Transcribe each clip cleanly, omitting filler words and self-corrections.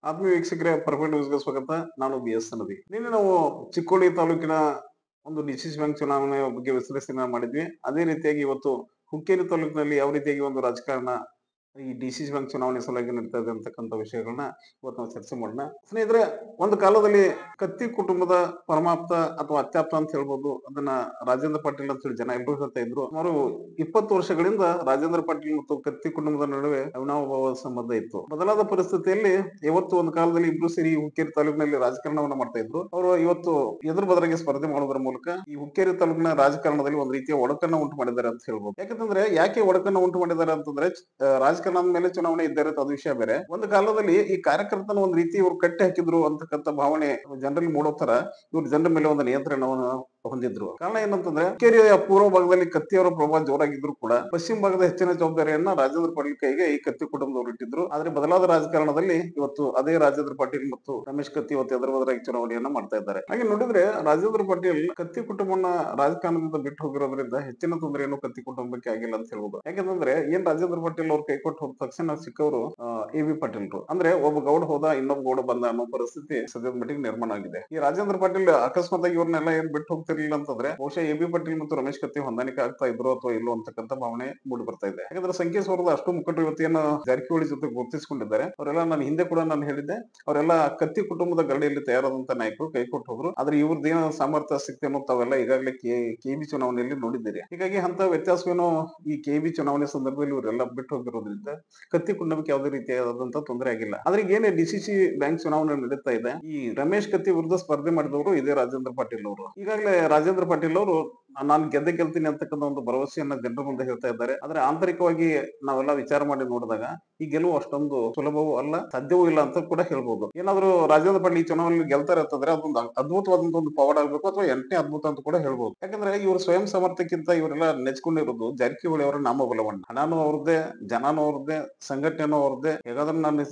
ಆತ್ಮೀಯ ವೀಕ್ಷಕರೇ, ಪರ್ಫೆಕ್ಟ್ ನ್ಯೂಸ್ಗೆ ಸ್ವಾಗತ. ನಾನು BS ನದಿ. ನಿನ್ನೆ ನಾವು ಚಿಕ್ಕೋಡಿ ತಾಲೂಕಿನ ಒಂದು ಡಿಸಿಸಿ ಬ್ಯಾಂಕ್ ಚುನಾವಣೆಯ ಬಗ್ಗೆ ವಿಶ್ಲೇಷಣೆ ಮಾಡಿದ್ವಿ. ಅದೇ ರೀತಿಯಾಗಿ ಇವತ್ತು ಹುಕ್ಕೇರಿ ತಾಲೂಕಿನಲ್ಲಿ ಯಾವ ರೀತಿಯಾಗಿ ಒಂದು ರಾಜಕಾರಣ ಈ ಡಿಸಿಸಿ ಬ್ಯಾಂಕ್ ಚುನಾವಣೆ ಸಲುವಾಗಿ ನಡೀತಾ ಇದೆ ಅಂತಕ್ಕಂಥ ವಿಷಯಗಳನ್ನ ಇವತ್ತು ನಾವು ಚರ್ಚೆ ಮಾಡೋಣ. ಸ್ನೇಹಿತರೆ, ಒಂದು ಕಾಲದಲ್ಲಿ ಕತ್ತಿ ಕುಟುಂಬದ ಪರಮಾಪ್ತ ಅಥವಾ ಅತ್ಯಾಪ್ತ ಅಂತ ಹೇಳ್ಬೋದು, ಅದನ್ನ ರಾಜೇಂದ್ರ ಪಾಟೀಲ್ ಅಂತ ಹೇಳಿ ಜನ ಎಲ್ಲರೂ ಹೇಳ್ತಾ ಇದ್ರು. ಸುಮಾರು 20 ವರ್ಷಗಳಿಂದ ರಾಜೇಂದ್ರ ಪಾಟೀಲ್ ಮತ್ತು ಕತ್ತಿ ಕುಟುಂಬದ ನಡುವೆ ಅವಿನಾಭಾವ ಸಂಬಂಧ ಇತ್ತು. ಬದಲಾದ ಪರಿಸ್ಥಿತಿಯಲ್ಲಿ ಇವತ್ತು ಒಂದು ಕಾಲದಲ್ಲಿ ಇಬ್ರು ಸೇರಿ ಹುಕ್ಕೇರಿ ತಾಲೂಕಿನಲ್ಲಿ ರಾಜಕಾರಣವನ್ನ ಮಾಡ್ತಾ ಇದ್ರು. ಅವರು ಇವತ್ತು ಎದುರು ಬದಲಾಗಿ ಸ್ಪರ್ಧೆ ಮಾಡೋದ್ರ ಮೂಲಕ ಈ ಹುಕ್ಕೇರಿ ತಾಲೂಕಿನ ರಾಜಕಾರಣದಲ್ಲಿ ಒಂದು ರೀತಿಯ ಒಡಕನ್ನ ಉಂಟು ಮಾಡಿದ್ದಾರೆ ಅಂತ ಹೇಳ್ಬೋದು. ಯಾಕಂತಂದ್ರೆ ಯಾಕೆ ಒಡಕನ್ನ ಉಂಟು ಮಾಡಿದ್ದಾರೆ ಅಂತಂದ್ರೆ, ರಾಜಕಾರಣದ ಮೇಲೆ ಚುನಾವಣೆ ಇದ್ದೇ ಇರುತ್ತೆ, ಅದು ವಿಷಯ ಬೇರೆ. ಒಂದು ಕಾಲದಲ್ಲಿ ಈ ಕಾರ್ಯಕರ್ತನ ಒಂದ್ ರೀತಿ ಇವ್ರು ಕಟ್ಟಿ ಹಾಕಿದ್ರು ಅಂತಕ್ಕಂಥ ಭಾವನೆ ಜನರಲ್ಲಿ ಮೂಡೋ ತರ ಇವ್ರು ಜನರ ಮೇಲೆ ಒಂದು ನಿಯಂತ್ರಣವನ್ನು ಹೊಂದಿದ್ರು. ಕಾರಣ ಏನಂತಂದ್ರೆ, ಹುಕ್ಕೇರಿಯ ಪೂರ್ವ ಭಾಗದಲ್ಲಿ ಕತ್ತಿಯವರ ಪ್ರಭಾವ ಜೋರಾಗಿದ್ರು ಕೂಡ ಪಶ್ಚಿಮ ಭಾಗದ ಹೆಚ್ಚಿನ ಜವಾಬ್ದಾರಿಯನ್ನ ರಾಜೇಂದ್ರ ಪಾಟೀಲ್ ಕೈಗೆ ಈ ಕತ್ತಿ ಕುಟುಂಬದವರು ಇಟ್ಟಿದ್ರು. ಆದ್ರೆ ಬದಲಾದ ರಾಜಕಾರಣದಲ್ಲಿ ಇವತ್ತು ಅದೇ ರಾಜೇಂದ್ರ ಪಾಟೀಲ್ ಮತ್ತು ರಮೇಶ್ ಕತ್ತಿ ಇವತ್ತು ಎದುರು ಬದಲಾಗಿ ಚುನಾವಣೆಯನ್ನ ಮಾಡ್ತಾ ಇದ್ದಾರೆ. ಹಾಗೆ ನೋಡಿದ್ರೆ ರಾಜೇಂದ್ರ ಪಾಟೀಲ್ ಕತ್ತಿ ಕುಟುಂಬನ ರಾಜಕಾರಣದಿಂದ ಬಿಟ್ಟು ಹೋಗಿರೋದ್ರಿಂದ ಹೆಚ್ಚಿನ ತೊಂದರೆಯನ್ನು ಕತ್ತಿ ಕುಟುಂಬಕ್ಕೆ ಆಗಿಲ್ಲ ಅಂತ ಹೇಳ್ಬೋದು. ಯಾಕಂತಂದ್ರೆ ರಾಜೇಂದ್ರ ಪಾಟೀಲ್ ಅವ್ರು ಕೈ ಕೊಟ್ಟು ಹೋದ ತಕ್ಷಣ ಸಿಕ್ಕವರು AB ಪಾಟೀಲ್ರು. ಅಂದ್ರೆ ಒಬ್ಬ ಗೌಡ ಹೋದ, ಇನ್ನೊಬ್ಬ ಗೌಡ ಬಂದ ಅನ್ನೋ ಪರಿಸ್ಥಿತಿ ಸದ್ಯದ ಮಟ್ಟಿಗೆ ನಿರ್ಮಾಣ ಆಗಿದೆ. ಈ ರಾಜೇಂದ್ರ ಪಾಟೀಲ್ ಅಕಸ್ಮಾತ್ ಆಗಿ ಇವ್ರನ್ನೆಲ್ಲ ಏನ್ ಬಿಟ್ಟು ಹೋಗ್ತಿರ್ಲಿಲ್ಲ ಅಂತಂದ್ರೆ ಬಹುಶಃ AB ಪಾಟೀಲ್ ಮತ್ತು ರಮೇಶ್ ಕತ್ತಿ ಹೊಂದಾಣಿಕೆ ಆಗ್ತಾ ಇದ್ರು ಅಥವಾ ಇಲ್ಲೋ ಅಂತಕ್ಕಂಥ ಭಾವನೆ ಮೂಡಿ ಬರ್ತಾ ಇದೆ. ಯಾಕಂದ್ರೆ ಸಂಖ್ಯೆ ಸೋರದ ಅಷ್ಟು ಮುಖಂಡರು ಇವತ್ತೇನು ಜಾರಕಿಹೊಳಿ ಜೊತೆ ಗುರುತಿಸಿಕೊಂಡಿದ್ದಾರೆ, ಅವರೆಲ್ಲ ನಾನು ಹಿಂದೆ ಕೂಡ ನಾನು ಹೇಳಿದ್ದೆ, ಅವರೆಲ್ಲ ಕತ್ತಿ ಕುಟುಂಬದ ಗರಡಿಯಲ್ಲಿ ತಯಾರಾದಂತ ನಾಯಕರು, ಕೈ ಕೊಟ್ಟು ಹೋದ್ರು. ಆದ್ರೆ ಇವ್ರದ್ದೇನು ಸಾಮರ್ಥ್ಯ ಶಕ್ತಿ ಅನ್ನೋ ತಾವೆಲ್ಲ ಈಗಾಗಲೇ KB ಚುನಾವಣೆಯಲ್ಲಿ ನೋಡಿದ್ದೀರಿ. ಹೀಗಾಗಿ ಅಂತ ವ್ಯತ್ಯಾಸವೇನೋ ಈ KB ಚುನಾವಣೆ ಸಂದರ್ಭದಲ್ಲಿ ಇವರೆಲ್ಲ ಬಿಟ್ಟು ಹೋಗಿರೋದ್ರಿಂದ ಕತ್ತಿ ಕುಟುಂಬಕ್ಕೆ ಯಾವುದೇ ರೀತಿಯಾದಂತ ತೊಂದರೆ ಆಗಿಲ್ಲ. ಆದ್ರೆ ಏನೇ DCC ಬ್ಯಾಂಕ್ ಚುನಾವಣೆ ನಡೀತಾ ಇದೆ, ಈ ರಮೇಶ್ ಕತ್ತಿ ವಿರುದ್ಧ ಸ್ಪರ್ಧೆ ಮಾಡಿದವರು ಇದೇ ರಾಜೇಂದ್ರ ಪಾಟೀಲ್ ಅವರು. ಈಗಾಗಲೇ ರಾಜೇಂದ್ರ ಪಾಟೀಲ್ ಅವರು ನಾನು ಗೆಲ್ತೀನಿ ಅಂತಕ್ಕಂಥ ಒಂದು ಭರವಸೆಯನ್ನ ಜನರ ಮುಂದೆ ಹೇಳ್ತಾ ಇದ್ದಾರೆ. ಆದ್ರೆ ಆಂತರಿಕವಾಗಿ ನಾವೆಲ್ಲ ವಿಚಾರ ಮಾಡಿ ನೋಡಿದಾಗ ಈ ಗೆಲುವು ಅಷ್ಟೊಂದು ಸುಲಭವೂ ಅಲ್ಲ, ಸಾಧ್ಯವೂ ಇಲ್ಲ ಅಂತ ಕೂಡ ಹೇಳ್ಬೋದು. ಏನಾದ್ರು ರಾಜೇಂದ್ರ ಪಾಟೀಲ್ ಈ ಚುನಾವಣೆಯಲ್ಲಿ ಗೆಲ್ತಾರೆ ಅಂತಂದ್ರೆ ಅದೊಂದು ಅದ್ಭುತವಾದಂತ ಒಂದು ಪವಾಡ ಆಗ್ಬೇಕು, ಅಥವಾ 8ನೇ ಅದ್ಭುತ ಅಂತ ಕೂಡ ಹೇಳ್ಬೋದು. ಯಾಕಂದ್ರೆ ಇವರು ಸ್ವಯಂ ಸಮರ್ಥಕ್ಕಿಂತ ಇವರೆಲ್ಲ ನೆಚ್ಕೊಂಡಿರೋದು ಜಾರಕಿಹೊಳಿ ಅವರ ನಾಮಬಲವನ್ನ. ಹಣಾನು ಅವ್ರದ್ದೇ, ಜನನೂ ಅವ್ರದ್ದೇ, ಸಂಘಟನೆನೂ ಅವ್ರದ್ದೇ. ಹೇಗಾದ್ರೂ ನಾನು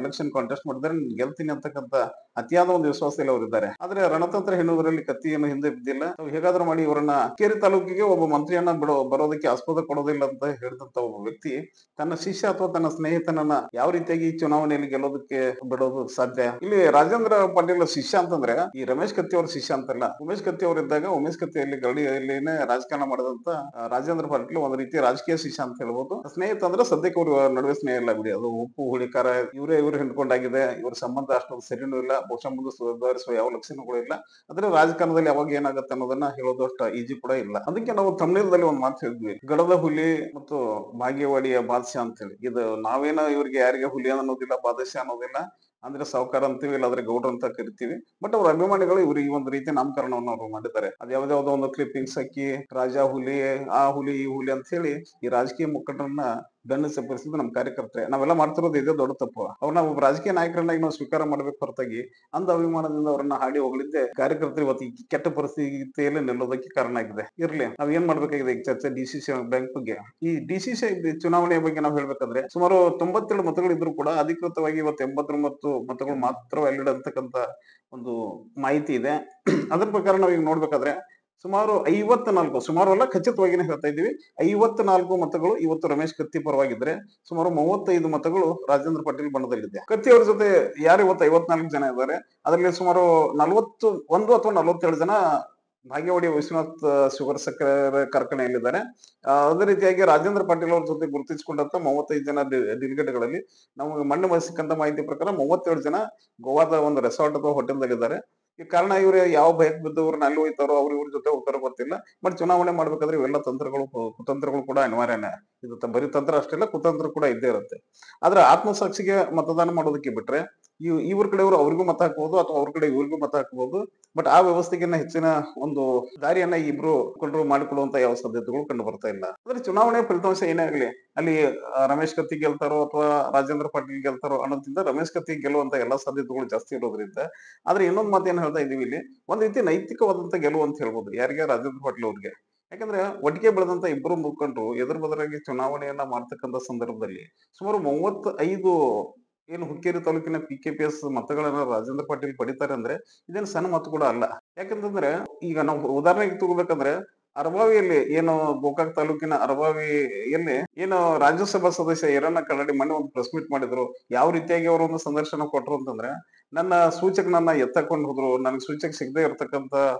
ಎಲೆಕ್ಷನ್ ಕಾಂಟೆಸ್ಟ್ ಮಾಡಿದ್ರೆ ಗೆಲ್ತೀನಿ ಅಂತಕ್ಕಂಥ ಅತಿಯಾದ ಒಂದು ವಿಶ್ವಾಸದಲ್ಲಿ ಅವರಿದ್ದಾರೆ. ಆದ್ರೆ ರಣತಂತ್ರ ಹೆಣ್ಣುವುದರಲ್ಲಿ ಕತ್ತಿಯನ್ನು ಹಿಂದೆ ಬಿದ್ದಿಲ್ಲ. ಹೇಗಾದ್ರೂ ಮಾಡಿ ಇವರನ್ನ ಹುಕ್ಕೇರಿ ತಾಲೂಕಿಗೆ ಒಬ್ಬ ಮಂತ್ರಿಯನ್ನ ಬರೋದಕ್ಕೆ ಆಸ್ಪದ ಕೊಡೋದಿಲ್ಲ ಅಂತ ಹೇಳಿದಂತ ಒಬ್ಬ ವ್ಯಕ್ತಿ ತನ್ನ ಶಿಷ್ಯ ಅಥವಾ ತನ್ನ ಸ್ನೇಹಿತನನ್ನ ಯಾವ ರೀತಿಯಾಗಿ ಈ ಚುನಾವಣೆಯಲ್ಲಿ ಗೆಲ್ಲೋದಕ್ಕೆ ಬಿಡೋದು ಸಾಧ್ಯ? ಇಲ್ಲಿ ರಾಜೇಂದ್ರ ಪಾಟೀಲ್ ಶಿಷ್ಯ ಅಂತಂದ್ರೆ ಈ ರಮೇಶ್ ಕತ್ತಿ ಅವ್ರ ಶಿಷ್ಯ ಅಂತಲ್ಲ. ಉಮೇಶ್ ಕತ್ತಿ ಅವರಿದ್ದಾಗ ಉಮೇಶ್ ಕತ್ತಿಯಲ್ಲಿ ಗರಡಿಯಲ್ಲಿನೇ ರಾಜಕಾರಣ ಮಾಡಿದಂತ ರಾಜೇಂದ್ರ ಪಾಟೀಲ್ ಒಂದು ರೀತಿ ರಾಜಕೀಯ ಶಿಷ್ಯ ಅಂತ ಹೇಳ್ಬೋದು. ಸ್ನೇಹಿತ ಅಂದ್ರೆ ಸದ್ಯಕ್ಕೆ ಅವ್ರ ನಡುವೆ ಸ್ನೇಹ ಇಲ್ಲ ಬಿಡಿ, ಅದು ಉಪ್ಪು ಹುಳಿಕಾರ ಇವ್ರು ಹಿಂಡ್ಕೊಂಡಾಗಿದೆ. ಇವ್ರ ಸಂಬಂಧ ಅಷ್ಟೊಂದು ಸರಿನೂ ಇಲ್ಲ, ಬಹುಶಃ ಮುಂದೆ ಸುಧಾರಿಸುವ ಯಾವ ಲಕ್ಷಣಗಳು ಇಲ್ಲ. ಆದ್ರೆ ರಾಜಕಾರಣದಲ್ಲಿ ಯಾವಾಗ ಏನಾಗುತ್ತೆ ಅನ್ನೋದನ್ನ ಹೇಳೋದು ಅಷ್ಟು ಈಜಿ ಕೂಡ ಇಲ್ಲ. ಅದಕ್ಕೆ ನಾವು ತಮಿಳಿನಲ್ಲಿ ಒಂದು ಮಾತು ಹೇಳಿದ್ವಿ, ಗಡದ ಹುಲಿ ಮತ್ತು ಭಾಗ್ಯವಾಡಿಯ ಬಾದಶಾ ಅಂತ ಹೇಳಿ. ಇದು ನಾವೇನೋ ಇವ್ರಿಗೆ ಯಾರಿಗೆ ಹುಲಿ ಅನ್ನೋದಿಲ್ಲ, ಬಾದಶಾ ಅನ್ನೋದಿಲ್ಲ. ಅಂದ್ರೆ ಸಾವುಕಾರ ಅಂತೀವಿ, ಇಲ್ಲಾಂದ್ರೆ ಗೌಡ್ರ ಅಂತ ಕರಿತೀವಿ. ಬಟ್ ಅವ್ರ ಅಭಿಮಾನಿಗಳು ಇವ್ರಿಗೆ ಈ ಒಂದು ರೀತಿ ನಾಮಕರಣವನ್ನು ಅವರು ಮಾಡಿದ್ದಾರೆ. ಅದ್ ಯಾವ್ದಾವ್ದೋ ಒಂದು ಕ್ಲಿಪ್ಪಿಂಗ್ಸ್ ಹಾಕಿ ರಾಜ ಹುಲಿ, ಆ ಹುಲಿ, ಈ ಹುಲಿ ಅಂತ ಹೇಳಿ ಈ ರಾಜಕೀಯ ಮುಖಂಡರನ್ನ ಬೆನ್ನು ಸಪ್ಪರಿಸಿದ್ದು ನಮ್ಮ ಕಾರ್ಯಕರ್ತರೆ. ನಾವೆಲ್ಲ ಮಾಡ್ತಿರೋದು ಇದೇ ದೊಡ್ಡ ತಪ್ಪು. ಅವ್ರನ್ನ ಒಬ್ಬ ರಾಜಕೀಯ ನಾಯಕರನ್ನಾಗಿ ನಾವು ಸ್ವೀಕಾರ ಮಾಡ್ಬೇಕು ಹೊರತಾಗಿ ಅಂದ ಅಭಿಮಾನದಿಂದ ಅವ್ರನ್ನ ಹಾಡಿ ಹೋಗ್ಲಿದ್ದೆ ಕಾರ್ಯಕರ್ತರು ಇವತ್ತು ಈ ಕೆಟ್ಟ ಪರಿಸ್ಥಿತಿಯಲ್ಲಿ ನಿಲ್ಲೋದಕ್ಕೆ ಕಾರಣ ಆಗಿದೆ. ಇರ್ಲಿ, ನಾವ್ ಏನ್ ಮಾಡ್ಬೇಕಾಗಿದೆ ಈಗ ಚರ್ಚೆ DCC ಬ್ಯಾಂಕ್ ಬಗ್ಗೆ. ಈ DCC ಚುನಾವಣೆಯ ಬಗ್ಗೆ ನಾವು ಹೇಳ್ಬೇಕಂದ್ರೆ ಸುಮಾರು 97 ಮತಗಳು ಇದ್ರು ಕೂಡ ಅಧಿಕೃತವಾಗಿ ಇವತ್ತು 89 ಮತಗಳು ಮಾತ್ರ ವ್ಯಾಲಿಡ್ ಅಂತಕ್ಕಂತ ಒಂದು ಮಾಹಿತಿ ಇದೆ. ಅದ್ರ ಪ್ರಕಾರ ನಾವ್ ಈಗ ನೋಡ್ಬೇಕಾದ್ರೆ ಸುಮಾರು 54, ಸುಮಾರು ಅಲ್ಲ ಖಚಿತವಾಗಿನೇ ಹೇಳ್ತಾ ಇದೀವಿ, 54 ಮತಗಳು ಇವತ್ತು ರಮೇಶ್ ಕತ್ತಿ ಪರವಾಗಿದ್ರೆ ಸುಮಾರು 35 ಮತಗಳು ರಾಜೇಂದ್ರ ಪಾಟೀಲ್ ಬಣದಲ್ಲಿದೆ. ಕತ್ತಿ ಅವ್ರ ಜೊತೆ ಯಾರು ಇವತ್ತು 54 ಜನ ಇದ್ದಾರೆ, ಅದರಲ್ಲಿ ಸುಮಾರು 41 ಅಥವಾ 47 ಜನ ಭಾಗ್ಯವಾಡಿ ವಿಶ್ವನಾಥ್ ಶುಗರ್ ಸಕ್ಕರೆ ಕಾರ್ಖಾನೆಯಲ್ಲಿದ್ದಾರೆ. ಅದೇ ರೀತಿಯಾಗಿ ರಾಜೇಂದ್ರ ಪಾಟೀಲ್ ಅವ್ರ ಜೊತೆ ಗುರುತಿಸಿಕೊಂಡಂತ 35 ಜನ ಡೆಲಿಗೇಟ್ಗಳಲ್ಲಿ ನಮಗೆ ಮೊನ್ನೆ ಸಿಕ್ಕಂತ ಮಾಹಿತಿ ಪ್ರಕಾರ 37 ಜನ ಗೋವಾದ ಒಂದು ರೆಸಾರ್ಟ್ ಅಥವಾ ಹೋಟೆಲ್ದಲ್ಲಿದ್ದಾರೆ. ಈ ಕಾರಣ ಇವ್ರು ಯಾವ ಭಯಕ್ಕೆ ಬಿದ್ದವ್ರನ್ನ ಅಲ್ಲಿ ಹೋಯ್ತಾರೋ ಅವ್ರ ಇವ್ರ ಜೊತೆ ಹೋಗ್ತಾರೋ ಗೊತ್ತಿಲ್ಲ. ಬಟ್ ಚುನಾವಣೆ ಮಾಡ್ಬೇಕಾದ್ರೆ ಇವೆಲ್ಲ ತಂತ್ರಗಳು ಕುತಂತ್ರಗಳು ಕೂಡ ಅನಿವಾರ್ಯನೇ. ಇದು ಬರೀ ತಂತ್ರ ಅಷ್ಟೇ ಇಲ್ಲ, ಕುತಂತ್ರ ಕೂಡ ಇದ್ದೇ ಇರುತ್ತೆ. ಆದ್ರೆ ಆತ್ಮಸಾಕ್ಷಿಗೆ ಮತದಾನ ಮಾಡೋದಕ್ಕೆ ಬಿಟ್ರೆ ಇವ್ರ ಕಡೆಯವರು ಅವ್ರಿಗೂ ಮತ ಹಾಕ್ಬಹುದು ಅಥವಾ ಅವ್ರ ಕಡೆ ಇವ್ರಿಗೂ ಮತ ಹಾಕ್ಬಹುದು. ಬಟ್ ಆ ವ್ಯವಸ್ಥೆಗಿನ್ನ ಹೆಚ್ಚಿನ ಒಂದು ದಾರಿಯನ್ನ ಇಬ್ರು ಕಂಟ್ರೋಲ್ ಮಾಡಿಕೊಳ್ಳುವಂತ ಯಾವ ಸಾಧ್ಯತೆಗಳು ಕಂಡು ಬರ್ತಾ ಇಲ್ಲ. ಆದ್ರೆ ಚುನಾವಣೆ ಫಲಿತಾಂಶ ಏನೇ ಆಗ್ಲಿ, ಅಲ್ಲಿ ರಮೇಶ್ ಕತ್ತಿ ಗೆಲ್ತಾರೋ ಅಥವಾ ರಾಜೇಂದ್ರ ಪಾಟೀಲ್ ಗೆಲ್ತಾರೋ ಅನ್ನೋದ್ರಿಂದ ರಮೇಶ್ ಕತ್ತಿ ಗೆಲ್ಲುವಂತ ಎಲ್ಲಾ ಸಾಧ್ಯತೆಗಳು ಜಾಸ್ತಿ ಇರೋದ್ರಿಂದ. ಆದ್ರೆ ಇನ್ನೊಂದ್ ಮಾತೇನ್ ಹೇಳ್ತಾ ಇದೀವಿ, ಇಲ್ಲಿ ಒಂದ್ ರೀತಿ ನೈತಿಕವಾದಂತ ಗೆಲುವು ಅಂತ ಹೇಳ್ಬೋದು ಯಾರಿಗೆ, ರಾಜೇಂದ್ರ ಪಾಟೀಲ್ ಅವ್ರಿಗೆ. ಯಾಕಂದ್ರೆ ಒಟ್ಟಿಗೆ ಬೆಳೆದಂತ ಇಬ್ಬರು ಮುಖಂಡರು ಎದುರು ಬದಲಾಗಿ ಚುನಾವಣೆಯನ್ನ ಮಾಡ್ತಕ್ಕಂಥ ಸಂದರ್ಭದಲ್ಲಿ ಸುಮಾರು 35 ಏನು ಹುಕ್ಕೇರಿ ತಾಲೂಕಿನ PKPS ಮತಗಳನ್ನ ರಾಜೇಂದ್ರ ಪಾಟೀಲ್ ಪಡಿತಾರೆ ಅಂದ್ರೆ ಇದೇನು ಸಣ್ಣ ಮತ ಕೂಡ ಅಲ್ಲ. ಯಾಕಂತಂದ್ರೆ ಈಗ ನಾವು ಉದಾಹರಣೆಗೆ ತಗೋಬೇಕಂದ್ರೆ ಅರಬಾವಿಯಲ್ಲಿ ಏನು ಗೋಕಾಕ್ ತಾಲೂಕಿನ ಅರಬಾವಿಯಲ್ಲಿ ಏನು ರಾಜ್ಯಸಭಾ ಸದಸ್ಯ ಈರಣ್ಣ ಕಡಾಡಿ ಮೊನ್ನೆ ಒಂದು ಪ್ರೆಸ್ ಮೀಟ್ ಮಾಡಿದ್ರು. ಯಾವ ರೀತಿಯಾಗಿ ಅವರು ಒಂದು ಸಂದರ್ಶನ ಕೊಟ್ರು ಅಂತಂದ್ರೆ, ನನ್ನ ಸೂಚಕನನ್ನ ಎತ್ತಕೊಂಡು ಹೋದ್ರು, ನನಗೆ ಸೂಚಕ ಸಿಗದೆ ಇರತಕ್ಕಂತ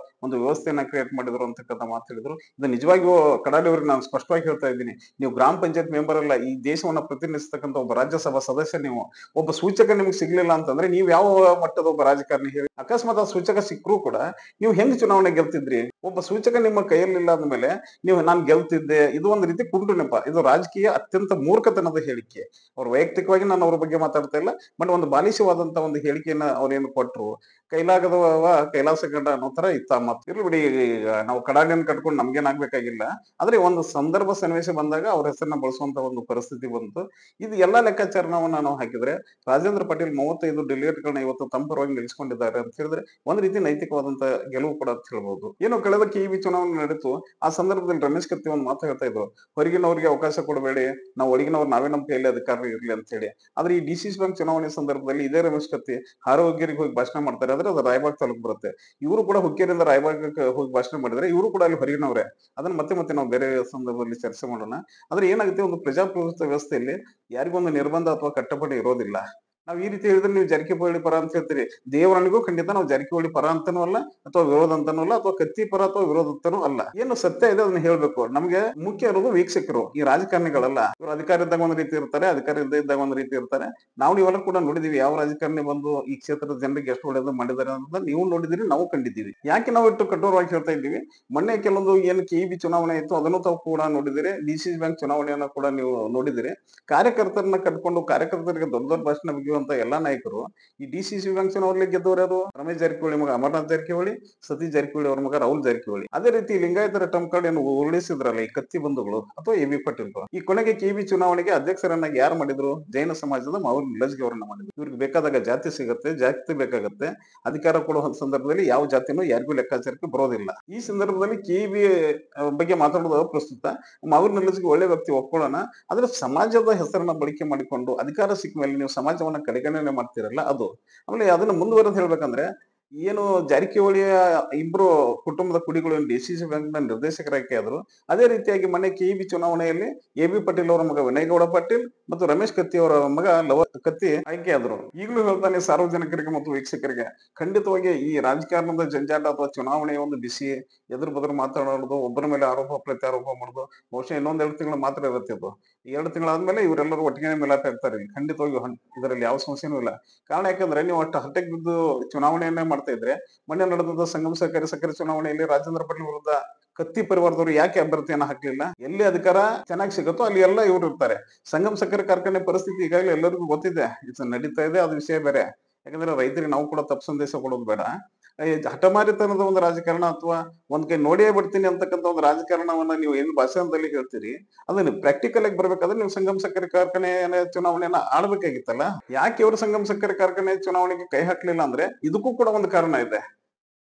ಒಂದು ವ್ಯವಸ್ಥೆಯನ್ನ ಕ್ರಿಯೇಟ್ ಮಾಡಿದ್ರು ಅಂತಕ್ಕಂಥ ಮಾತು ಹೇಳಿದ್ರು. ಇದು ನಿಜವಾಗಿಯೂ ಕಡಾಡಿ ಅವ್ರಿಗೆ ನಾನು ಸ್ಪಷ್ಟವಾಗಿ ಹೇಳ್ತಾ ಇದ್ದೀನಿ, ನೀವು ಗ್ರಾಮ ಪಂಚಾಯತ್ ಮೆಂಬರ್ ಅಲ್ಲ, ಈ ದೇಶವನ್ನ ಪ್ರತಿನಿಧಿಸ್ತಕ್ಕಂಥ ಒಬ್ಬ ರಾಜ್ಯಸಭಾ ಸದಸ್ಯ ನೀವು. ಒಬ್ಬ ಸೂಚಕ ನಿಮ್ಗೆ ಸಿಗ್ಲಿಲ್ಲ ಅಂತಂದ್ರೆ ನೀವು ಯಾವ ಮಟ್ಟದ ಒಬ್ಬ ರಾಜಕಾರಣಿ ಹೇಳಿ? ಅಕಸ್ಮಾತ್ ಆ ಸೂಚಕ ಸಿಕ್ಕರೂ ಕೂಡ ನೀವು ಹೆಂಗ್ ಚುನಾವಣೆ ಗೆಲ್ತಿದ್ರಿ? ಒಬ್ಬ ಸೂಚಕ ನಿಮ್ಮ ಕೈಯಲ್ಲಿಲ್ಲ ಅಂದ್ಮೇಲೆ ನೀವು ನಾನ್ ಗೆಲ್ತಿದ್ದೆ, ಇದು ಒಂದು ರೀತಿ ಕುಂಟು ನೆಪ. ಇದು ರಾಜಕೀಯ ಅತ್ಯಂತ ಮೂರ್ಖತನದ ಹೇಳಿಕೆ. ಅವ್ರು ವೈಯಕ್ತಿಕವಾಗಿ ನಾನು ಅವ್ರ ಬಗ್ಗೆ ಮಾತಾಡ್ತಾ ಇಲ್ಲ, ಬಟ್ ಒಂದು ಬಾಲಿಶವಾದಂತ ಒಂದು ಹೇಳಿಕೆಯನ್ನ ಅವ್ರೇನು ಕೊಟ್ರು, ಕೈಲಾಗದವ ಕೈಲಾಸ ಗಂಡ ಅನ್ನೋ ತರ ಇತ್ತ ಮಾತು. ಇರ್ಲಿ ಬಿಡಿ, ಈಗ ನಾವು ಕಡಾಡಿಯನ್ನು ಕಟ್ಕೊಂಡು ನಮ್ಗೇನಾಗ್ಬೇಕಾಗಿಲ್ಲ. ಆದ್ರೆ ಒಂದು ಸಂದರ್ಭ ಸನ್ನಿವೇಶ ಬಂದಾಗ ಅವ್ರ ಹೆಸರನ್ನ ಬಳಸುವಂತ ಒಂದು ಪರಿಸ್ಥಿತಿ ಬಂತು. ಇದು ಎಲ್ಲಾ ಲೆಕ್ಕಾಚಾರವನ್ನ ನಾವು ಹಾಕಿದ್ರೆ ರಾಜೇಂದ್ರ ಪಾಟೀಲ್ 35 ಡೆಲಿಗೇಟ್ಗಳನ್ನ ಇವತ್ತು ತಮ್ಮ ಪರವಾಗಿ ನಿಲ್ಲಿಸಿಕೊಂಡಿದ್ದಾರೆ ಅಂತ ಹೇಳಿದ್ರೆ ಒಂದ್ ರೀತಿ ನೈತಿಕವಾದಂತ ಗೆಲುವು ಕೂಡ ಅಂತ ಹೇಳ್ಬಹುದು. ಏನು ಕಳೆದ ಕಿವಿ ಚುನಾವಣೆ ನಡೀತು, ಆ ಸಂದರ್ಭದಲ್ಲಿ ರಮೇಶ್ ಕತ್ತಿ ಒಂದು ಮಾತು ಹೇಳ್ತಾ ಇದ್ರು, ಹೊರಗಿನವ್ರಿಗೆ ಅವಕಾಶ ಕೊಡಬೇಡಿ, ನಾವು ಒಳಗಿನವ್ರು ನಾವೇ ನಮ್ಮ ಕೈಯಲ್ಲಿ ಅಧಿಕಾರ ಇರ್ಲಿ ಅಂತ ಹೇಳಿ. ಆದ್ರೆ ಈ ಡಿಸಿಸಿ ಬ್ಯಾಂಕ್ ಚುನಾವಣೆ ಸಂದರ್ಭದಲ್ಲಿ ಇದೇ ರಮೇಶ್ ಕತ್ತಿ ಹಾರೋಗಿರಿಗೆ ಹೋಗಿ ಭಾಷಣ ಮಾಡ್ತಾರೆ. ಆದ್ರೆ ಅದು ರಾಯಬಾಗ್ ತಾಲೂಕು ಬರುತ್ತೆ. ಇವರು ಕೂಡ ಹುಕ್ಕೇರಿಯಿಂದ ರಾಯಬಾಗಕ್ಕೆ ಹೋಗಿ ಭಾಷಣ ಮಾಡಿದ್ರೆ ಇವರು ಕೂಡ ಅಲ್ಲಿ ಹೊರಗಿನವ್ರೆ. ಅದನ್ನ ಮತ್ತೆ ಮತ್ತೆ ನಾವು ಬೇರೆ ಸಂದರ್ಭದಲ್ಲಿ ಚರ್ಚೆ ಮಾಡೋಣ. ಆದ್ರೆ ಏನಾಗುತ್ತೆ, ಒಂದು ಪ್ರಜಾಪ್ರಭುತ್ವ ವ್ಯವಸ್ಥೆಯಲ್ಲಿ ಯಾರಿಗೊಂದು ನಿರ್ಬಂಧ ಅಥವಾ ಕಟ್ಟಪಡಿ ಇರೋದಿಲ್ಲ. ನಾವ್ ಈ ರೀತಿ ಹೇಳಿದ್ರೆ ನೀವು ಜಾರಕಿಹೊಳಿ ಪರ ಅಂತ ಹೇಳ್ತೀರಿ, ದೇವರನಿಗೂ ಖಂಡಿತ ನಾವು ಜಾರಕಿಹೊಳಿ ಪರ ಅಂತಾನೂ ಅಲ್ಲ, ಅಥವಾ ವಿರೋಧ ಅಂತಾನೂ ಅಲ್ಲ, ಅಥವಾ ಕತ್ತಿ ಪರ ಅಥವಾ ವಿರೋಧ ಅಂತಾನೂ ಅಲ್ಲ. ಏನು ಸತ್ಯ ಇದೆ ಅದನ್ನ ಹೇಳ್ಬೇಕು. ನಮ್ಗೆ ಮುಖ್ಯ ಇರೋದು ವೀಕ್ಷಕರು, ಈ ರಾಜಕಾರಣಿಗಳಲ್ಲ. ಇವ್ರು ಅಧಿಕಾರ ಇದ್ದಾಗ ಒಂದ್ ರೀತಿ ಇರ್ತಾರೆ, ಅಧಿಕಾರ ಇಲ್ಲದೆ ಇದ್ದಾಗ ಒಂದ್ ರೀತಿ ಇರ್ತಾರೆ. ನಾವು ನೀವೆಲ್ಲ ಕೂಡ ನೋಡಿದೀವಿ ಯಾವ ರಾಜಕಾರಣಿ ಬಂದು ಈ ಕ್ಷೇತ್ರದ ಜನರಿಗೆ ಎಷ್ಟು ಒಳ್ಳೇದು ಮಾಡಿದ್ದಾರೆ ಅಂತ ನೀವು ನೋಡಿದಿರಿ, ನಾವು ಕಂಡಿದ್ದೀವಿ. ಯಾಕೆ ನಾವು ಇಟ್ಟು ಕಠೋರವಾಗಿ ಹೇಳ್ತಾ ಇದ್ದೀವಿ? ಮೊನ್ನೆ ಕೆಲವೊಂದು ಏನು ಕೆಇಬಿ ಚುನಾವಣೆ ಇತ್ತು ಅದನ್ನು ತಾವು ಕೂಡ ನೋಡಿದಿರಿ, ಡಿಸಿಸಿ ಬ್ಯಾಂಕ್ ಚುನಾವಣೆಯನ್ನ ಕೂಡ ನೀವು ನೋಡಿದಿರಿ. ಕಾರ್ಯಕರ್ತರನ್ನ ಕಟ್ಕೊಂಡು ಕಾರ್ಯಕರ್ತರಿಗೆ ದೊಡ್ಡ ದೊಡ್ಡ ಭಾಷಣ ಬಿಗಿಯುವಂತ ಎಲ್ಲಾ ನಾಯಕರು ಈ ಡಿಸಿಸಿ ಬ್ಯಾಂಕ್ ಚುನಾವಣೆಯಲ್ಲಿ ಗೆದ್ದವರು ಯಾರು? ರಮೇಶ್ ಜಾರಕಿಹೊಳಿ ಮಗ ಅಮರನಾಥ್ ಜಾರಕಿಹೊಳಿ, ಸತೀಶ್ ಜಾರಕಿಹೊಳಿ ಅವ್ರ ಮಗ ರಾಹುಲ್ ಜಾರಕಿಹೊಳಿ. ಅದೇ ರೀತಿ ಲಿಂಗಾಯತರ ಟಮ್ ಕಾರ್ಡ್ ಏನು ಉರುಳಿಸಿದ್ರಲ್ಲ ಈ ಕತ್ತಿ ಬಂಧುಗಳು ಅಥವಾ ಎ ಬಿ ಪಾಟೀಲ್. ಈ ಕೊನೆಗೆ ಕೆಬಿ ಚುನಾವಣೆಗೆ ಅಧ್ಯಕ್ಷರನ್ನಾಗಿ ಯಾರು ಮಾಡಿದ್ರು? ಜೈನ ಸಮಾಜದ ಮಾವೂರ್ ನಿಲಜ್ಗಿ ಅವರನ್ನ ಮಾಡಿದ್ರು. ಇವ್ರಿಗೆ ಬೇಕಾದಾಗ ಜಾತಿ ಸಿಗತ್ತೆ, ಜಾತಿ ಬೇಕಾಗತ್ತೆ. ಅಧಿಕಾರ ಕೊಡುವ ಸಂದರ್ಭದಲ್ಲಿ ಯಾವ ಜಾತಿನೂ ಯಾರಿಗೂ ಲೆಕ್ಕಾಚಾರಕ್ಕೆ ಬರೋದಿಲ್ಲ. ಈ ಸಂದರ್ಭದಲ್ಲಿ ಕೆಬಿ ಬಗ್ಗೆ ಮಾತಾಡೋದು ಪ್ರಸ್ತುತ. ಮಾವೂರ್ ನಿಲಜ್ಗಿ ಒಳ್ಳೆ ವ್ಯಕ್ತಿ, ಒಪ್ಕೊಳ್ಳೋಣ. ಆದ್ರೆ ಸಮಾಜದ ಹೆಸರನ್ನ ಬಳಕೆ ಮಾಡಿಕೊಂಡು ಅಧಿಕಾರ ಸಿಕ್ಕ ಮೇಲೆ ನೀವು ಸಮಾಜವನ್ನ ಕಡೆಗಣನೆ ಮಾಡ್ತೀರಲ್ಲ ಅದು. ಆಮೇಲೆ ಅದನ್ನ ಮುಂದುವರೆದು ಹೇಳ್ಬೇಕಂದ್ರೆ, ಏನು ಜಾರಕಿಹೊಳಿಯ ಇಬ್ರು ಕುಟುಂಬದ ಕುಡಿಗಳು ಡಿಸಿಸಿ ಬ್ಯಾಂಕ್ ನ ನಿರ್ದೇಶಕರಾಗಿ ಆದ್ರು, ಅದೇ ರೀತಿಯಾಗಿ ಮೊನ್ನೆ ಕೆಇಬಿ ಚುನಾವಣೆಯಲ್ಲಿ ಎ ಬಿ ಪಾಟೀಲ್ ಅವರ ಮಗ ವಿನಯ್ ಗೌಡ ಪಾಟೀಲ್ ಮತ್ತು ರಮೇಶ್ ಕತ್ತಿ ಅವರ ಮಗ ಲವ ಕತ್ತಿ ಆಯ್ಕೆ ಆದ್ರು. ಈಗಲೂ ಹೇಳ್ತಾನೆ ಸಾರ್ವಜನಿಕರಿಗೆ ಮತ್ತು ವೀಕ್ಷಕರಿಗೆ, ಖಂಡಿತವಾಗಿ ಈ ರಾಜಕಾರಣದ ಜಂಜಾಟ ಅಥವಾ ಚುನಾವಣೆಯ ಒಂದು ಬಿಸಿ ಎದುರು ಬದುರು ಮಾತಾಡೋದು, ಒಬ್ಬರ ಮೇಲೆ ಆರೋಪ ಪ್ರತ್ಯಾರೋಪ ಮಾಡೋದು, ಬಹುಶಃ ಇನ್ನೊಂದ್ 2 ತಿಂಗಳು ಮಾತ್ರ ಇರುತ್ತೆ ಇದು. 2 ತಿಂಗಳಾದ್ಮೇಲೆ ಇವರೆಲ್ಲರೂ ಒಟ್ಟಿಗೆ ಮಿಲಾಟ ಇರ್ತಾರೆ. ಖಂಡಿತವಾಗಿ ಇದರಲ್ಲಿ ಯಾವ ಸಮಸ್ಯೆನೂ ಇಲ್ಲ. ಕಾರಣ ಯಾಕಂದ್ರೆ ನೀವು ಅಷ್ಟು ಹಟ್ಟೆಗೆ ಬಿದ್ದು ಚುನಾವಣೆಯನ್ನೇ ಮಾಡ್ತಾ ಇದ್ರೆ, ಮೊನ್ನೆ ನಡೆದ ಸಂಗಮ ಸಹಕಾರಿ ಸಕ್ಕರೆ ಚುನಾವಣೆಯಲ್ಲಿ ರಾಜೇಂದ್ರ ಪಾಟೀಲ್ ವಿರುದ್ಧ ಕತ್ತಿ ಪರಿವಾರದವರು ಯಾಕೆ ಅಭ್ಯರ್ಥಿಯನ್ನ ಹಾಕ್ಲಿಲ್ಲ? ಎಲ್ಲಿ ಅಧಿಕಾರ ಚೆನ್ನಾಗಿ ಸಿಗುತ್ತೋ ಅಲ್ಲಿ ಎಲ್ಲ ಇವ್ರು ಇರ್ತಾರೆ. ಸಂಗಮ ಸಕ್ಕರೆ ಕಾರ್ಖಾನೆ ಪರಿಸ್ಥಿತಿ ಈಗಾಗಲೇ ಎಲ್ಲರಿಗೂ ಗೊತ್ತಿದೆ, ನಡೀತಾ ಇದೆ, ಅದು ವಿಷಯ ಬೇರೆ. ಯಾಕಂದ್ರೆ ರೈತರಿಗೆ ನಾವು ಕೂಡ ತಪ್ಪು ಸಂದೇಶ ಕೊಡೋದು ಬೇಡ. ಹಠಮಾರಿತನದ ಒಂದು ರಾಜಕಾರಣ ಅಥವಾ ಒಂದ್ ಕೈ ನೋಡಿಯೇ ಬಿಡ್ತೀನಿ ಅಂತಕ್ಕಂಥ ಒಂದು ರಾಜಕಾರಣವನ್ನ ನೀವು ಏನು ಭಾಷಣದಲ್ಲಿ ಹೇಳ್ತೀರಿ, ಅದನ್ನ ಪ್ರಾಕ್ಟಿಕಲ್ ಆಗಿ ಬರ್ಬೇಕಾದ್ರೆ ನೀವು ಸಂಗಮ ಸಕ್ಕರೆ ಕಾರ್ಖಾನೆ ಚುನಾವಣೆಯನ್ನ ಆಡ್ಬೇಕಾಗಿತ್ತಲ್ಲ. ಯಾಕೆ ಇವರು ಸಂಗಮ ಸಕ್ಕರೆ ಕಾರ್ಖಾನೆ ಚುನಾವಣೆಗೆ ಕೈ ಹಾಕ್ಲಿಲ್ಲ ಅಂದ್ರೆ ಇದಕ್ಕೂ ಕೂಡ ಒಂದು ಕಾರಣ ಇದೆ.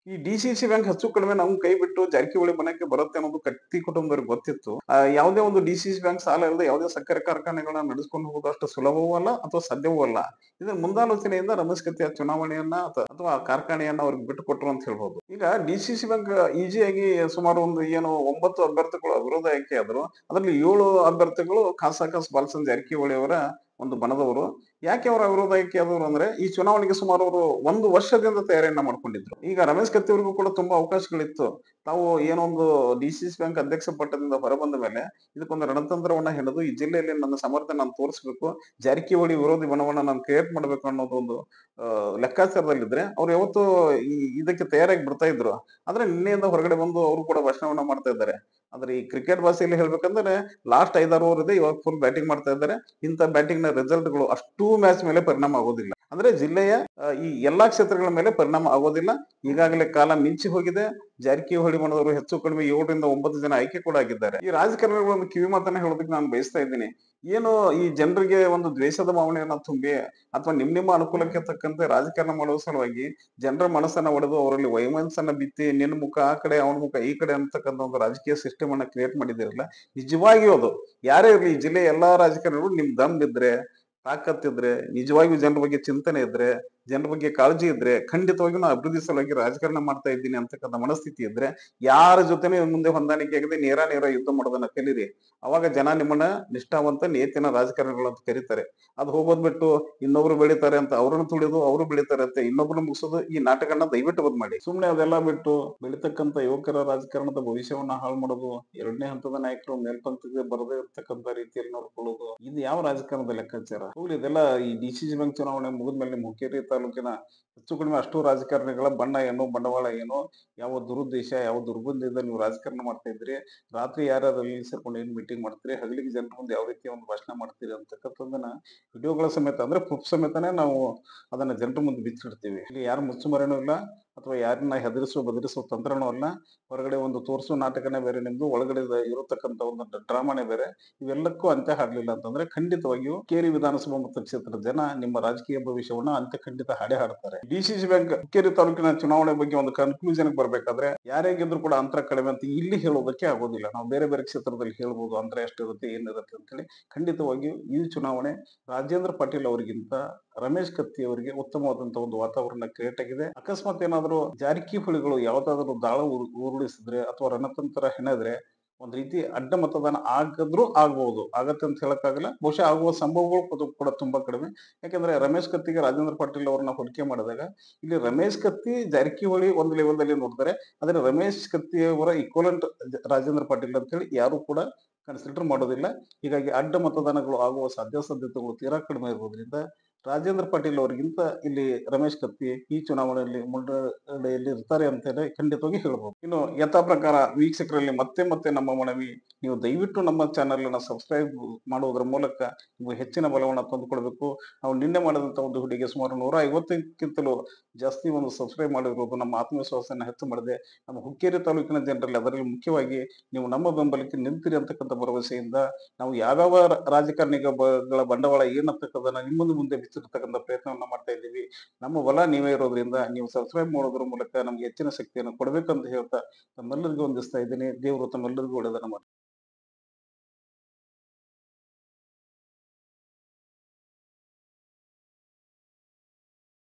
ಈ ಡಿಸಿಸಿ ಬ್ಯಾಂಕ್ ಹೆಚ್ಚು ಕಡಿಮೆ ನಮ್ ಕೈ ಬಿಟ್ಟು ಜಾರಕಿಹೊಳಿ ಮನೆಗೆ ಬರುತ್ತೆ ಅನ್ನೋದು ಕತ್ತಿ ಕುಟುಂಬದವ್ರಿಗೆ ಗೊತ್ತಿತ್ತು. ಯಾವುದೇ ಒಂದು ಡಿಸಿಸಿ ಬ್ಯಾಂಕ್ ಸಾಲ ಇಲ್ಲದೆ ಯಾವುದೇ ಸಕ್ಕರೆ ಕಾರ್ಖಾನೆಗಳನ್ನ ನಡೆಸ್ಕೊಂಡು ಹೋಗೋದು ಅಷ್ಟು ಸುಲಭವೂ ಅಲ್ಲ ಅಥವಾ ಸಾಧ್ಯವೂ ಅಲ್ಲ. ಇದನ್ನ ಮುಂದಾಲೋಚನೆಯಿಂದ ರಮೇಶ್ ಕತ್ತಿ ಆ ಚುನಾವಣೆಯನ್ನ ಅಥವಾ ಆ ಕಾರ್ಖಾನೆಯನ್ನ ಅವ್ರಿಗೆ ಬಿಟ್ಟು ಕೊಟ್ರು ಅಂತ ಹೇಳ್ಬೋದು. ಈಗ ಡಿಸಿಸಿ ಬ್ಯಾಂಕ್ ಈಸಿಯಾಗಿ ಸುಮಾರು ಒಂದು ಏನು 9 ಅಭ್ಯರ್ಥಿಗಳು ವಿರೋಧ ಆಯ್ಕೆ ಆದ್ರು. ಅದರಲ್ಲಿ 7 ಅಭ್ಯರ್ಥಿಗಳು ಖಾಸ್ ಬಾಲಚಂದ್ರ ಜಾರಕಿಹೊಳಿ ಅವರ ಒಂದು ಬಣದವರು. ಯಾಕೆ ಅವರ ವಿರೋಧ ಆಯ್ಕೆ ಆದವರು ಅಂದ್ರೆ, ಈ ಚುನಾವಣೆಗೆ ಸುಮಾರು ಅವರು 1 ವರ್ಷದಿಂದ ತಯಾರಿಯನ್ನ ಮಾಡ್ಕೊಂಡಿದ್ರು. ಈಗ ರಮೇಶ್ ಕತ್ತಿ ಅವರಿಗೂ ಕೂಡ ತುಂಬಾ ಅವಕಾಶಗಳಿತ್ತು. ತಾವು ಏನೊಂದು ಡಿಸಿಸಿ ಬ್ಯಾಂಕ್ ಅಧ್ಯಕ್ಷ ಪಟ್ಟದಿಂದ ಹೊರಬಂದ ಮೇಲೆ ಇದಕ್ಕೊಂದು ರಣತಂತ್ರವನ್ನ ಹೆಣೆದು ಈ ಜಿಲ್ಲೆಯಲ್ಲಿ ನನ್ನ ಸಮರ್ಥನೆ ನಾನು ತೋರಿಸ್ಬೇಕು, ಜಾರಕಿಹೊಳಿ ವಿರೋಧಿ ಬಣವನ್ನ ನಾನು ಕ್ರಿಯೇಟ್ ಮಾಡ್ಬೇಕು ಅನ್ನೋದು ಒಂದು ಲೆಕ್ಕಾಚಾರದಲ್ಲಿದ್ರೆ ಅವ್ರು ಯಾವತ್ತು ಇದಕ್ಕೆ ತಯಾರಾಗಿ ಬಿಡ್ತಾ ಇದ್ರು. ಆದ್ರೆ ನಿನ್ನೆಯಿಂದ ಹೊರಗಡೆ ಬಂದು ಅವರು ಕೂಡ ಭಾಷಣವನ್ನ ಮಾಡ್ತಾ ಇದ್ದಾರೆ. ಆದ್ರೆ ಈ ಕ್ರಿಕೆಟ್ ಭಾಷೆಯಲ್ಲಿ ಹೇಳ್ಬೇಕಂದ್ರೆ ಲಾಸ್ಟ್ 5-6 ಓವರ್ ಇದೆ, ಇವಾಗ ಫುಲ್ ಬ್ಯಾಟಿಂಗ್ ಮಾಡ್ತಾ ಇದ್ದಾರೆ. ಇಂಥ ಬ್ಯಾಟಿಂಗ್ ನ ರಿಸಲ್ಟ್ ಗಳು ಅಷ್ಟು ಮ್ಯಾಚ್ ಮೇಲೆ ಪರಿಣಾಮ ಆಗೋದಿಲ್ಲ. ಅಂದ್ರೆ ಜಿಲ್ಲೆಯ ಈ ಎಲ್ಲಾ ಕ್ಷೇತ್ರಗಳ ಮೇಲೆ ಪರಿಣಾಮ ಆಗೋದಿಲ್ಲ. ಈಗಾಗಲೇ ಕಾಲ ಮಿಂಚಿ ಹೋಗಿದೆ. ಜಾರಕಿಹೊಳಿ ಬಣದವರು ಹೆಚ್ಚು ಕಡಿಮೆ 7 ರಿಂದ 9 ಜನ ಆಯ್ಕೆ ಕೂಡ ಆಗಿದ್ದಾರೆ. ಈ ರಾಜಕಾರಣಿಗಳ ಒಂದು ಕಿವಿ ಮಾತನ್ನ ಹೇಳೋದಕ್ಕೆ ನಾನು ಬಯಸ್ತಾ ಇದ್ದೀನಿ. ಏನು ಈ ಜನರಿಗೆ ಒಂದು ದ್ವೇಷದ ಭಾವನೆಯನ್ನ ತುಂಬಿ ಅಥವಾ ನಿಮ್ಮ ಅನುಕೂಲಕ್ಕೆ ತಕ್ಕಂತೆ ರಾಜಕಾರಣ ಮಾಡುವ ಸಲುವಾಗಿ ಜನರ ಮನಸ್ಸನ್ನ ಒಡೆದು ಅವರಲ್ಲಿ ವೈಮನಸ್ಸನ್ನ ಬಿತ್ತಿ ನಿನ್ನ ಮುಖ ಆ ಕಡೆ ಅವನ ಮುಖ ಈ ಕಡೆ ಅಂತಕ್ಕಂಥ ಒಂದು ರಾಜಕೀಯ ಸಿಸ್ಟಮ್ ಅನ್ನ ಕ್ರಿಯೇಟ್ ಮಾಡಿದಿರಲ್ಲ, ನಿಜವಾಗಿಯೂ ಅದು ಯಾರೇ ಇರಲಿ ಈ ಜಿಲ್ಲೆಯ ಎಲ್ಲಾ ರಾಜಕಾರಣಿಗಳು ನಿಮ್ ದಮ್ ಇದ್ರೆ, ತಾಕತ್ತಿದ್ರೆ, ನಿಜವಾಗಿಯೂ ಜನರ ಬಗ್ಗೆ ಚಿಂತನೆ ಇದ್ರೆ ಜನರ ಬಗ್ಗೆ ಕಾಳಜಿ ಇದ್ರೆ ಖಂಡಿತವಾಗಿ ನಾನು ಅಭಿವೃದ್ಧಿ ಸಲುವಾಗಿ ರಾಜಕಾರಣ ಮಾಡ್ತಾ ಇದ್ದೀನಿ ಅಂತಕ್ಕಂಥ ಮನಸ್ಥಿತಿ ಇದ್ರೆ ಯಾರ ಜೊತೆನೂ ಮುಂದೆ ಹೊಂದಾಣಿಕೆ ಆಗದೆ ನೇರ ನೇರ ಯುದ್ಧ ಮಾಡೋದನ್ನ ಕಲೀರಿ. ಅವಾಗ ಜನ ನಿಮ್ಮನ್ನ ನಿಷ್ಠಾವಂತ ನೇತಿನ ರಾಜಕಾರಣಿಗಳು ಅಂತ ಕರೀತಾರೆ. ಅದು ಹೋಗೋದ್ ಬಿಟ್ಟು ಇನ್ನೊಬ್ರು ಬೆಳಿತಾರೆ ಅಂತ ಅವ್ರನ್ನ ತುಳಿದು ಅವ್ರು ಬೆಳಿತಾರೆ ಅಂತ ಇನ್ನೊಬ್ರನ್ನ ಮುಗಿಸೋದು, ಈ ನಾಟಕನ ದಯವಿಟ್ಟು ಬಂದ್ ಮಾಡಿ. ಸುಮ್ನೆ ಅದೆಲ್ಲ ಬಿಟ್ಟು ಬೆಳಿತಕ್ಕಂತ ಯುವಕರ ರಾಜಕಾರಣದ ಭವಿಷ್ಯವನ್ನ ಹಾಳು ಮಾಡೋದು, ಎರಡನೇ ಹಂತದ ನಾಯಕರು ಮೇಲ್ಪಂಕ್ತಿಗೆ ಬರದೇ ಇರ್ತಕ್ಕಂಥ ರೀತಿಯಲ್ಲಿ ನೋಡ್ಕೊಳ್ಳೋದು, ಇದು ಯಾವ ರಾಜಕಾರಣದ ಲೆಕ್ಕಾಚಾರ? ಹೋಗ್ಲಿ ಇದೆಲ್ಲ. ಈ ಡಿಸಿಸಿ ಬ್ಯಾಂಕ್ ಚುನಾವಣೆ ಮುಗಿದ್ಮೇಲೆ ಹುಕ್ಕೇರಿ ತಾಲೂಕಿನ ಹೆಚ್ಚು ಕಡಿಮೆ ಅಷ್ಟು ರಾಜಕಾರಣಿಗಳ ಬಣ್ಣ ಏನು, ಬಂಡವಾಳ ಏನು, ಯಾವ ದುರುದ್ದೇಶ, ಯಾವ ದುರ್ಬುದ್ಧಿಯಿಂದ ನೀವು ರಾಜಕಾರಣ ಮಾಡ್ತಾ ಇದ್ರಿ, ರಾತ್ರಿ ಯಾರ್ಯಾರು ಅಲ್ಲಿ ಸೇರ್ಕೊಂಡು ಏನ್ ಮೀಟಿಂಗ್ ಮಾಡ್ತೀರಿ, ಹಗಲಿಗೆ ಜನರ ಮುಂದೆ ಯಾವ ರೀತಿಯ ಒಂದು ಭಾಷಣ ಮಾಡ್ತೀರಿ ಅಂತಕ್ಕಂಥದ್ದನ್ನ ವಿಡಿಯೋಗಳ ಸಮೇತ ಅಂದ್ರೆ ಪ್ರೂಫ್ ಸಮೇತನೇ ನಾವು ಅದನ್ನ ಜನರ ಮುಂದೆ ಬಿಚ್ಚಿಡ್ತೀವಿ. ಇಲ್ಲಿ ಯಾರು ಮುಚ್ಚುಮರೆನೂ ಇಲ್ಲ, ಅಥವಾ ಯಾರನ್ನ ಹೆದರಿಸುವ ಬದರಿಸುವ ತಂತ್ರನೂ ಅಲ್ಲ. ಹೊರಗಡೆ ಒಂದು ತೋರಿಸುವ ನಾಟಕನೇ ಬೇರೆ ನಿಮ್ದು, ಒಳಗಡೆ ಇರತಕ್ಕಂತ ಒಂದು ಡ್ರಾಮಾನೇ ಬೇರೆ. ಇವೆಲ್ಲಕ್ಕೂ ಅಂತ್ಯ ಹಾಡ್ಲಿಲ್ಲ ಅಂತಂದ್ರೆ ಖಂಡಿತವಾಗಿಯೂ ಕೇರಿ ವಿಧಾನಸಭಾ ಮತಕ್ಷೇತ್ರದ ಜನ ನಿಮ್ಮ ರಾಜಕೀಯ ಭವಿಷ್ಯವನ್ನ ಅಂತ್ಯ ಖಂಡಿತ ಹಾಡೇ ಹಾಡ್ತಾರೆ. ಡಿಸಿಸಿ ಬ್ಯಾಂಕ್ ಹುಕ್ಕೇರಿ ತಾಲೂಕಿನ ಚುನಾವಣೆ ಬಗ್ಗೆ ಒಂದು ಕನ್ಕ್ಲೂಷನ್ ಬರ್ಬೇಕಾದ್ರೆ ಯಾರೇ ಗೆದ್ರು ಕೂಡ ಅಂತರ ಕಡಿಮೆ ಅಂತ ಇಲ್ಲಿ ಹೇಳೋದಕ್ಕೆ ಆಗೋದಿಲ್ಲ. ನಾವು ಬೇರೆ ಬೇರೆ ಕ್ಷೇತ್ರದಲ್ಲಿ ಹೇಳ್ಬೋದು ಅಂತರ ಎಷ್ಟಿರುತ್ತೆ ಏನಿರುತ್ತೆ ಅಂತ ಹೇಳಿ. ಖಂಡಿತವಾಗಿಯೂ ಈ ಚುನಾವಣೆ ರಾಜೇಂದ್ರ ಪಾಟೀಲ್ ಅವರಿಗಿಂತ ರಮೇಶ್ ಕತ್ತಿ ಅವರಿಗೆ ಉತ್ತಮವಾದಂತಹ ಒಂದು ವಾತಾವರಣ ಕ್ರಿಯೇಟ್ ಆಗಿದೆ. ಅಕಸ್ಮಾತ್ ಏನಾದ್ರು ಜಾರಕಿಹೊಳಿಗಳು ಯಾವ್ದಾದ್ರು ದಾಳ ಉರುಳಿಸಿದ್ರೆ ಅಥವಾ ರಣತಂತ್ರ ಹೆಣೆದ್ರೆ ಒಂದ್ ರೀತಿ ಅಡ್ಡ ಮತದಾನ ಆಗಿದ್ರೂ ಆಗ್ಬಹುದು, ಆಗತ್ತೆ ಅಂತ ಹೇಳಕ್ಕಾಗಲ್ಲ. ಬಹುಶಃ ಆಗುವ ಸಂಭವಗಳು ಕೂಡ ತುಂಬಾ ಕಡಿಮೆ. ಯಾಕಂದ್ರೆ ರಮೇಶ್ ಕತ್ತಿಗೆ ರಾಜೇಂದ್ರ ಪಾಟೀಲ್ ಅವ್ರನ್ನ ಹೋಲಿಕೆ ಮಾಡಿದಾಗ ಇಲ್ಲಿ ರಮೇಶ್ ಕತ್ತಿ ಜಾರಕಿಹೊಳಿ ಒಂದು ಲೆವೆಲ್ ದಲ್ಲಿ ನೋಡ್ತಾರೆ, ಆದ್ರೆ ರಮೇಶ್ ಕತ್ತಿ ಅವರ ಈಕ್ವಲೆಂಟ್ ರಾಜೇಂದ್ರ ಪಾಟೀಲ್ ಅಂತ ಹೇಳಿ ಯಾರು ಕೂಡ ಕನ್ಸಿಡರ್ ಮಾಡೋದಿಲ್ಲ. ಹೀಗಾಗಿ ಅಡ್ಡ ಮತದಾನಗಳು ಆಗುವ ಸಾಧ್ಯತೆಗಳು ತೀರಾ ಕಡಿಮೆ ಇರುವುದರಿಂದ ರಾಜೇಂದ್ರ ಪಾಟೀಲ್ ಅವರಿಗಿಂತ ಇಲ್ಲಿ ರಮೇಶ್ ಕತ್ತಿ ಈ ಚುನಾವಣೆಯಲ್ಲಿ ಮುನ್ನಡೆಯಲ್ಲಿ ಇರ್ತಾರೆ ಅಂತ ಹೇಳಿ ಖಂಡಿತವಾಗಿ ಹೇಳ್ಬೋದು. ಇನ್ನು ಯಥಾ ಪ್ರಕಾರ ವೀಕ್ಷಕರಲ್ಲಿ ಮತ್ತೆ ಮತ್ತೆ ನಮ್ಮ ಮನವಿ, ನೀವು ದಯವಿಟ್ಟು ನಮ್ಮ ಚಾನೆಲ್ ಅನ್ನ ಸಬ್ಸ್ಕ್ರೈಬ್ ಮಾಡುವುದರ ಮೂಲಕ ನೀವು ಹೆಚ್ಚಿನ ಬಲವನ್ನು ತಂದುಕೊಳ್ಬೇಕು. ನಾವು ನಿನ್ನೆ ಮಾಡಿದಂತ ಒಂದು ಹುಡುಗಿಗೆ ಸುಮಾರು 150ಕ್ಕಿಂತಲೂ ಜಾಸ್ತಿ ಒಂದು ಸಬ್ಸ್ಕ್ರೈಬ್ ಮಾಡಿರುವುದು ನಮ್ಮ ಆತ್ಮವಿಶ್ವಾಸನ ಹೆಚ್ಚು ಮಾಡಿದೆ. ನಮ್ಮ ಹುಕ್ಕೇರಿ ತಾಲೂಕಿನ ಜನರಲ್ಲಿ, ಅದರಲ್ಲಿ ಮುಖ್ಯವಾಗಿ ನೀವು ನಮ್ಮ ಬೆಂಬಲಕ್ಕೆ ನಿಲ್ತೀರಿ ಅಂತಕ್ಕಂಥ ಭರವಸೆಯಿಂದ ನಾವು ಯಾವ್ಯಾವ ರಾಜಕಾರಣಿಗಳ ಬಂಡವಾಳ ಏನಂತಕ್ಕದನ್ನ ನಿಮ್ಮ ಮುಂದೆ ಬಿಚ್ಚಿರ್ತಕ್ಕಂಥ ಪ್ರಯತ್ನವನ್ನ ಮಾಡ್ತಾ ಇದ್ದೀವಿ. ನಮ್ಮ ಬಲ ನೀವೇ ಇರೋದ್ರಿಂದ ನೀವು ಸಬ್ಸ್ಕ್ರೈಬ್ ಮಾಡೋದ್ರ ಮೂಲಕ ನಮ್ಗೆ ಹೆಚ್ಚಿನ ಶಕ್ತಿಯನ್ನು ಕೊಡ್ಬೇಕಂತ ಹೇಳ್ತಾ ತಮ್ಮೆಲ್ಲರಿಗೂ ವಂದಿಸ್ತಾ ಇದ್ದೀನಿ. ದೇವರು ತಮ್ಮೆಲ್ಲರಿಗೂ ಒಳ್ಳೆಯದನ್ನ ಮಾಡಿ.